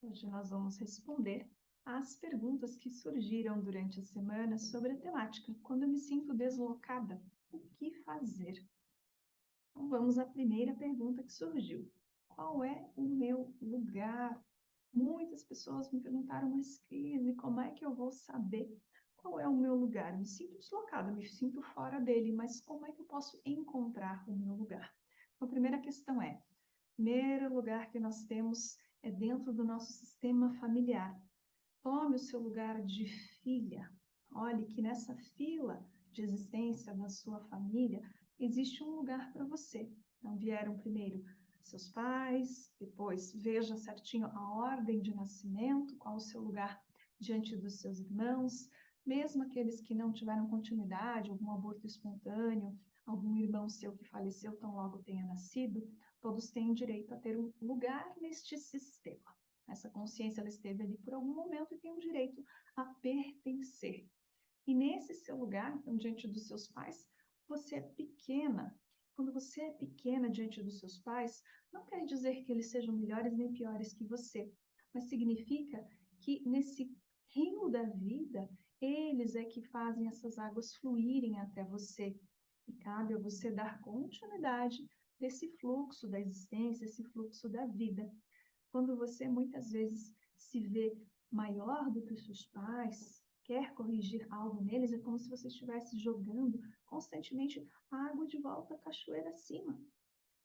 Hoje nós vamos responder às perguntas que surgiram durante a semana sobre a temática. Quando eu me sinto deslocada, o que fazer? Então vamos à primeira pergunta que surgiu. Qual é o meu lugar? Muitas pessoas me perguntaram, mas Cris, como é que eu vou saber qual é o meu lugar? Me sinto deslocada, me sinto fora dele, mas como é que eu posso encontrar o meu lugar? Então, a primeira questão é, primeiro lugar que nós temos é dentro do nosso sistema familiar. Tome o seu lugar de filha. Olhe que nessa fila de existência da sua família existe um lugar para você. Então vieram primeiro seus pais, depois veja certinho a ordem de nascimento, qual o seu lugar diante dos seus irmãos, mesmo aqueles que não tiveram continuidade, algum aborto espontâneo, algum irmão seu que faleceu tão logo tenha nascido, todos têm direito a ter um lugar neste sistema. Essa consciência ela esteve ali por algum momento e tem o direito a pertencer. E nesse seu lugar, então, diante dos seus pais, você é pequena. Quando você é pequena diante dos seus pais, não quer dizer que eles sejam melhores nem piores que você, mas significa que nesse rio da vida, eles é que fazem essas águas fluírem até você. E cabe a você dar continuidade desse fluxo da existência, esse fluxo da vida. Quando você muitas vezes se vê maior do que os seus pais, quer corrigir algo neles, é como se você estivesse jogando constantemente a água de volta à cachoeira acima.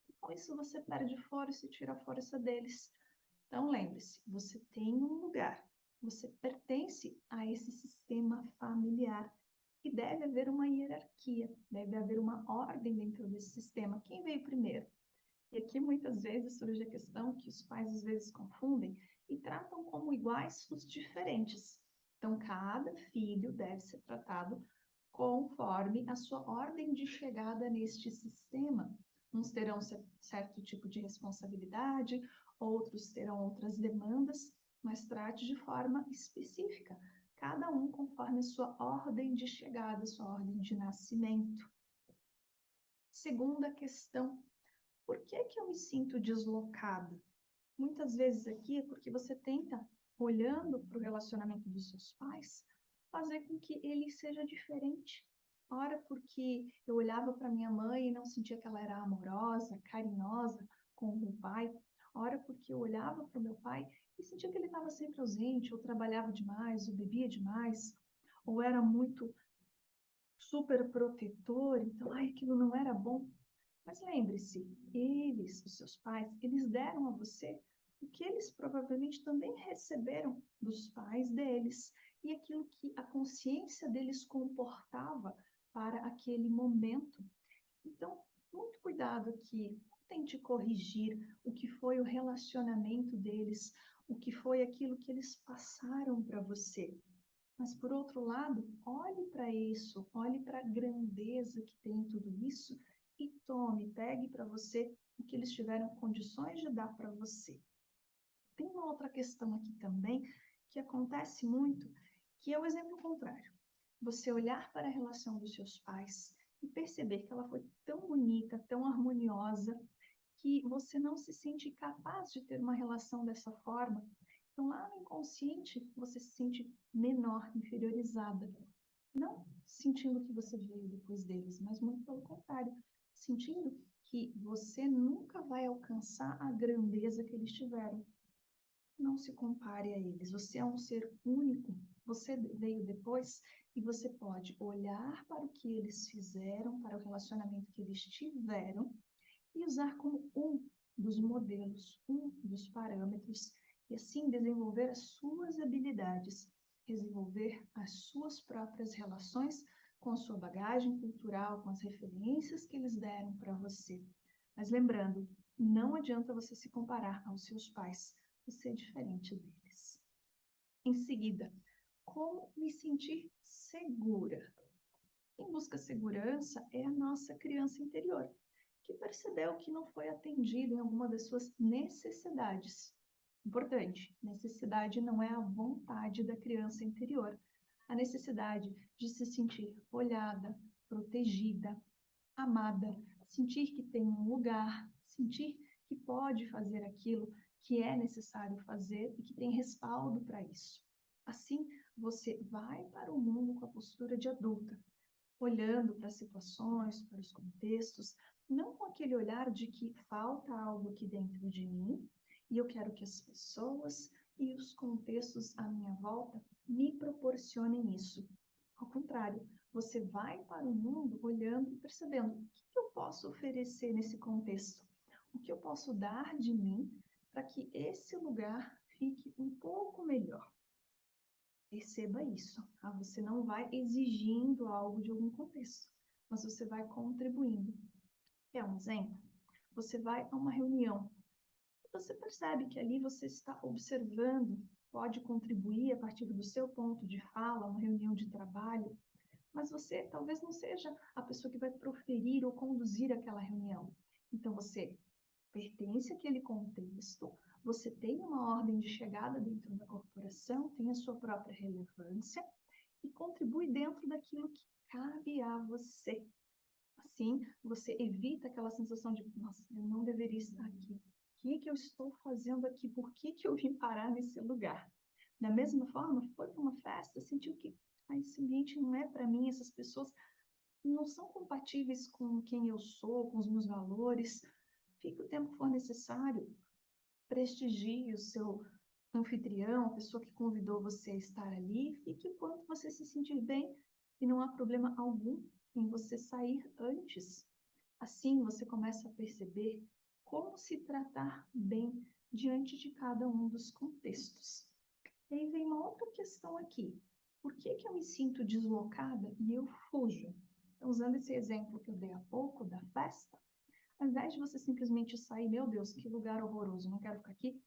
E com isso você perde força e tira a força deles. Então lembre-se, você tem um lugar, você pertence a esse sistema familiar. E deve haver uma hierarquia, deve haver uma ordem dentro desse sistema. Quem veio primeiro? E aqui muitas vezes surge a questão que os pais às vezes confundem e tratam como iguais os diferentes. Então, cada filho deve ser tratado conforme a sua ordem de chegada neste sistema. Uns terão certo tipo de responsabilidade, outros terão outras demandas, mas trate de forma específica, cada um conforme a sua ordem de chegada, sua ordem de nascimento. Segunda questão, por que eu me sinto deslocada? Muitas vezes aqui é porque você tenta, olhando para o relacionamento dos seus pais, fazer com que ele seja diferente. Ora, porque eu olhava para minha mãe e não sentia que ela era amorosa, carinhosa com o meu pai. Ora, porque eu olhava para o meu pai e sentia que ele estava sempre ausente, ou trabalhava demais, ou bebia demais, ou era muito super protetor, então, aquilo não era bom. Mas lembre-se, eles, os seus pais, eles deram a você o que eles provavelmente também receberam dos pais deles e aquilo que a consciência deles comportava para aquele momento. Então, muito cuidado aqui, tente corrigir o que foi o relacionamento deles, o que foi aquilo que eles passaram para você. Mas, por outro lado, olhe para isso, olhe para a grandeza que tem tudo isso e tome, pegue para você o que eles tiveram condições de dar para você. Tem uma outra questão aqui também que acontece muito, que é o exemplo contrário. Você olhar para a relação dos seus pais e perceber que ela foi tão bonita, tão harmoniosa, que você não se sente capaz de ter uma relação dessa forma. Então, lá no inconsciente, você se sente menor, inferiorizada. Não sentindo que você veio depois deles, mas muito pelo contrário, sentindo que você nunca vai alcançar a grandeza que eles tiveram. Não se compare a eles. Você é um ser único. Você veio depois e você pode olhar para o que eles fizeram, para o relacionamento que eles tiveram e usar como um dos modelos, um dos parâmetros, e assim desenvolver as suas habilidades, desenvolver as suas próprias relações com a sua bagagem cultural, com as referências que eles deram para você. Mas lembrando, não adianta você se comparar aos seus pais, você é diferente deles. Em seguida, como me sentir segura? Quem busca segurança é a nossa criança interior, que percebeu que não foi atendido em alguma das suas necessidades. Importante, necessidade não é a vontade da criança interior. A necessidade de se sentir olhada, protegida, amada, sentir que tem um lugar, sentir que pode fazer aquilo que é necessário fazer e que tem respaldo para isso. Assim, você vai para o mundo com a postura de adulta, olhando para as situações, para os contextos, não com aquele olhar de que falta algo aqui dentro de mim e eu quero que as pessoas e os contextos à minha volta me proporcionem isso. Ao contrário, você vai para o mundo olhando e percebendo o que eu posso oferecer nesse contexto, o que eu posso dar de mim para que esse lugar fique um pouco melhor. Perceba isso. Você não vai exigindo algo de algum contexto, mas você vai contribuindo. Quer um exemplo? Você vai a uma reunião. Você percebe que ali você está observando, pode contribuir a partir do seu ponto de fala, uma reunião de trabalho, mas você talvez não seja a pessoa que vai proferir ou conduzir aquela reunião. Então, você pertence àquele contexto, você tem uma ordem de chegada dentro da corporação, tem a sua própria relevância e contribui dentro daquilo que cabe a você. Assim, você evita aquela sensação de, nossa, eu não deveria estar aqui. O que eu estou fazendo aqui? Por que eu vim parar nesse lugar? Da mesma forma, foi para uma festa, sentiu que esse ambiente não é para mim, essas pessoas não são compatíveis com quem eu sou, com os meus valores. Fique o tempo que for necessário, prestigie o seu anfitrião, a pessoa que convidou você a estar ali, fique enquanto você se sentir bem e não há problema algum em você sair antes. Assim, você começa a perceber como se tratar bem diante de cada um dos contextos. E aí vem uma outra questão aqui. Por que eu me sinto deslocada e eu fujo? Então, usando esse exemplo que eu dei há pouco da festa, ao invés de você simplesmente sair, meu Deus, que lugar horroroso, não quero ficar aqui,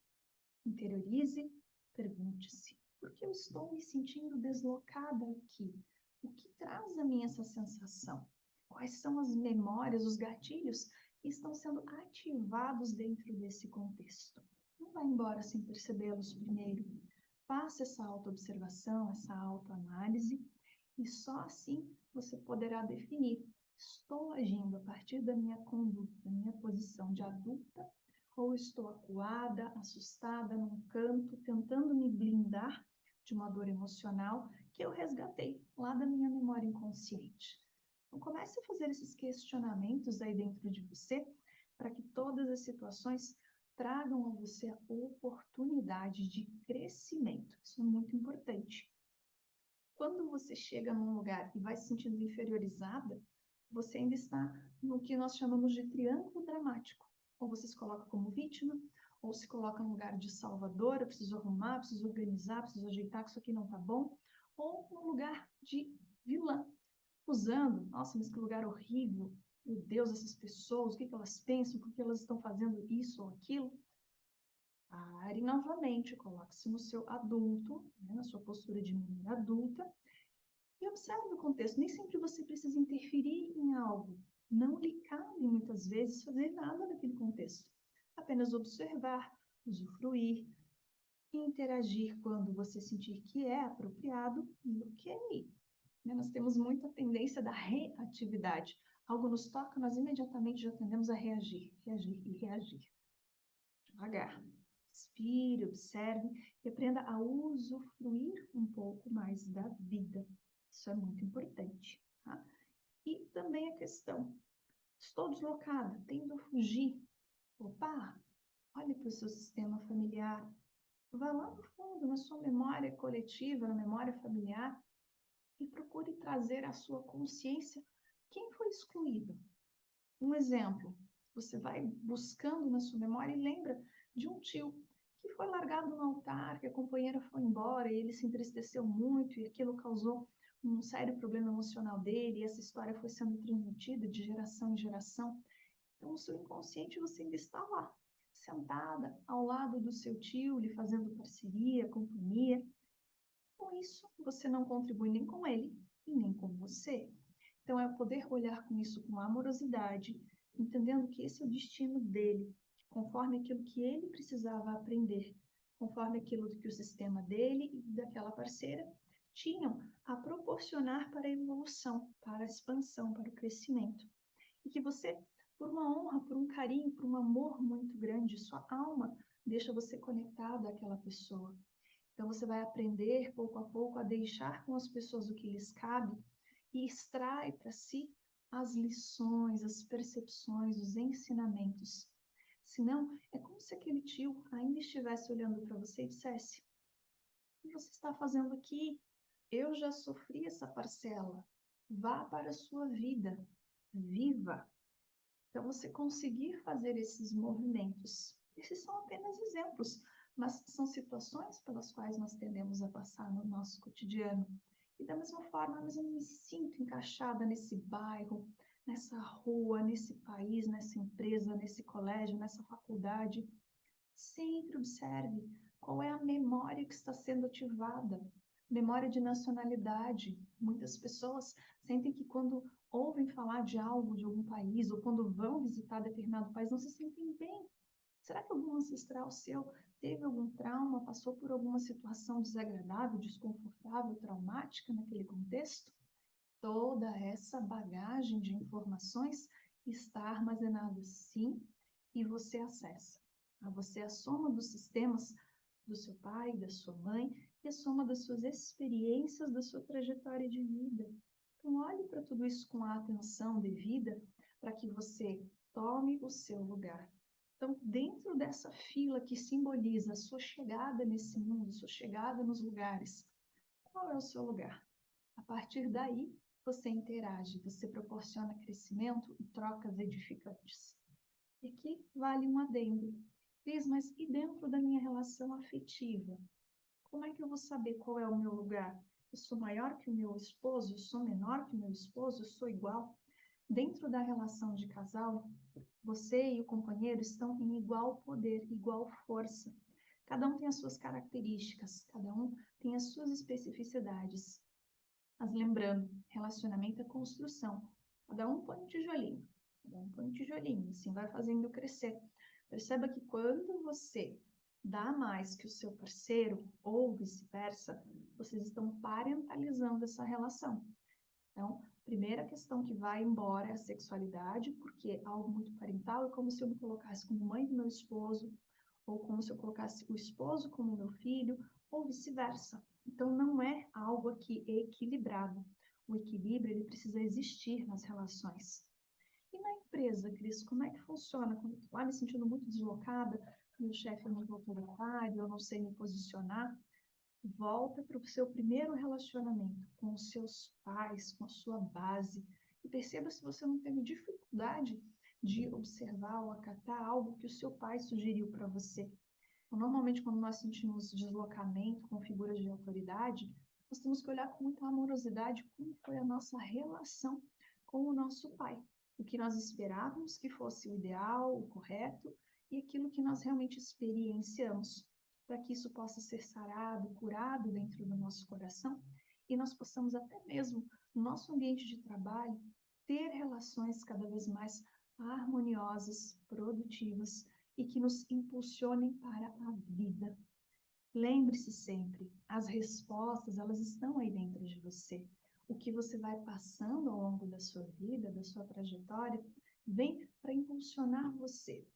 interiorize, pergunte-se, por que eu estou me sentindo deslocada aqui? O que traz a mim essa sensação? Quais são as memórias, os gatilhos que estão sendo ativados dentro desse contexto? Não vá embora sem percebê-los primeiro. Faça essa autoobservação, essa autoanálise, e só assim você poderá definir: estou agindo a partir da minha conduta, da minha posição de adulta, ou estou acuada, assustada num canto, tentando me blindar de uma dor emocional que eu resgatei lá da minha memória inconsciente. Então, comece a fazer esses questionamentos aí dentro de você, para que todas as situações tragam a você a oportunidade de crescimento. Isso é muito importante. Quando você chega num lugar e vai se sentindo inferiorizada, você ainda está no que nós chamamos de triângulo dramático. Ou você se coloca como vítima, ou se coloca no lugar de salvadora, preciso arrumar, preciso organizar, preciso ajeitar que isso aqui não está bom, ou no lugar de vilã, usando, nossa, mas que lugar horrível, meu Deus, essas pessoas, o que elas pensam, por que elas estão fazendo isso ou aquilo. Pare novamente, coloque-se no seu adulto, né, na sua postura de mulher adulta, e observe o contexto. Nem sempre você precisa interferir em algo. Não lhe cabe, muitas vezes, fazer nada naquele contexto. Apenas observar, usufruir, interagir quando você sentir que é apropriado e ok. Nós temos muita tendência da reatividade. Algo nos toca, nós imediatamente já tendemos a reagir, reagir e reagir. Devagar. Respire, observe e aprenda a usufruir um pouco mais da vida. Isso é muito importante. Tá? E também a questão, estou deslocada, tendo a fugir. Opa, olhe para o seu sistema familiar. Vá lá no fundo, na sua memória coletiva, na memória familiar, e procure trazer à sua consciência quem foi excluído. Um exemplo, você vai buscando na sua memória e lembra de um tio que foi largado no altar, que a companheira foi embora e ele se entristeceu muito e aquilo causou um sério problema emocional dele e essa história foi sendo transmitida de geração em geração. Então, no seu inconsciente, você ainda está lá, sentada ao lado do seu tio, lhe fazendo parceria, companhia. Com isso, você não contribui nem com ele e nem com você. Então, é poder olhar com isso com amorosidade, entendendo que esse é o destino dele, conforme aquilo que ele precisava aprender, conforme aquilo que o sistema dele e daquela parceira tinham a proporcionar para a evolução, para a expansão, para o crescimento. E que você, por uma honra, por um carinho, por um amor muito grande, sua alma deixa você conectado àquela pessoa. Então, você vai aprender, pouco a pouco, a deixar com as pessoas o que lhes cabe e extrai para si as lições, as percepções, os ensinamentos. Senão, é como se aquele tio ainda estivesse olhando para você e dissesse: o que você está fazendo aqui? Eu já sofri essa parcela. Vá para a sua vida. Viva. Então, você conseguir fazer esses movimentos. Esses são apenas exemplos, mas são situações pelas quais nós tendemos a passar no nosso cotidiano. E da mesma forma, mas eu não me sinto encaixada nesse bairro, nessa rua, nesse país, nessa empresa, nesse colégio, nessa faculdade. Sempre observe qual é a memória que está sendo ativada. Memória de nacionalidade. Muitas pessoas sentem que quando ouvem falar de algo, de algum país, ou quando vão visitar determinado país, não se sentem bem. Será que algum ancestral seu teve algum trauma, passou por alguma situação desagradável, desconfortável, traumática naquele contexto? Toda essa bagagem de informações está armazenada sim, e você acessa. Você é a soma dos sistemas do seu pai, da sua mãe, e a soma das suas experiências, da sua trajetória de vida. Então, olhe para tudo isso com a atenção devida para que você tome o seu lugar. Então, dentro dessa fila que simboliza a sua chegada nesse mundo, sua chegada nos lugares, qual é o seu lugar? A partir daí, você interage, você proporciona crescimento e trocas edificantes. E aqui vale um adendo. Cris, mas e dentro da minha relação afetiva? Como é que eu vou saber qual é o meu lugar? Eu sou maior que o meu esposo? Eu sou menor que o meu esposo? Eu sou igual? Dentro da relação de casal, você e o companheiro estão em igual poder, igual força. Cada um tem as suas características, cada um tem as suas especificidades. Mas lembrando, relacionamento é construção. Cada um põe um tijolinho, assim vai fazendo crescer. Perceba que quando você dá mais que o seu parceiro, ou vice-versa, vocês estão parentalizando essa relação. Então, primeira questão que vai embora é a sexualidade, porque algo muito parental é como se eu me colocasse como mãe do meu esposo, ou como se eu colocasse o esposo como meu filho, ou vice-versa. Então, não é algo aqui equilibrado. O equilíbrio, ele precisa existir nas relações. E na empresa, Cris, como é que funciona? Quando eu estou lá me sentindo muito deslocada, meu chefe é muito autoritário, eu não sei me posicionar, volta para o seu primeiro relacionamento com os seus pais, com a sua base, e perceba se você não teve dificuldade de observar ou acatar algo que o seu pai sugeriu para você. Então, normalmente, quando nós sentimos deslocamento com figuras de autoridade, nós temos que olhar com muita amorosidade como foi a nossa relação com o nosso pai. O que nós esperávamos que fosse o ideal, o correto, e aquilo que nós realmente experienciamos, para que isso possa ser sarado, curado dentro do nosso coração, e nós possamos até mesmo, no nosso ambiente de trabalho, ter relações cada vez mais harmoniosas, produtivas, e que nos impulsionem para a vida. Lembre-se sempre, as respostas, elas estão aí dentro de você. O que você vai passando ao longo da sua vida, da sua trajetória, vem para impulsionar você.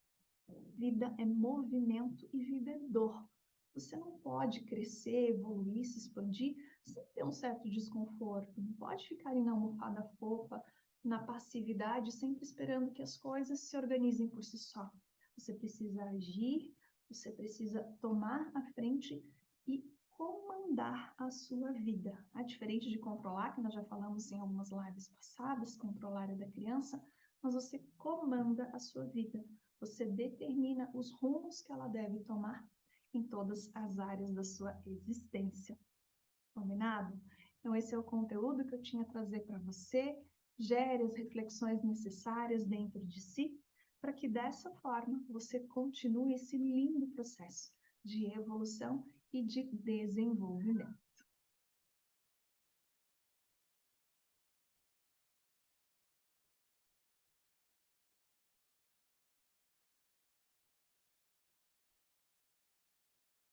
Vida é movimento e vida é dor. Você não pode crescer, evoluir, se expandir sem ter um certo desconforto. Não pode ficar na almofada fofa, na passividade, sempre esperando que as coisas se organizem por si só. Você precisa agir, você precisa tomar a frente e comandar a sua vida. Diferente de controlar, que nós já falamos em algumas lives passadas, controlar é da criança, mas você comanda a sua vida. Você determina os rumos que ela deve tomar em todas as áreas da sua existência. Combinado? Então, esse é o conteúdo que eu tinha a trazer para você. Gere as reflexões necessárias dentro de si, para que dessa forma você continue esse lindo processo de evolução e de desenvolvimento.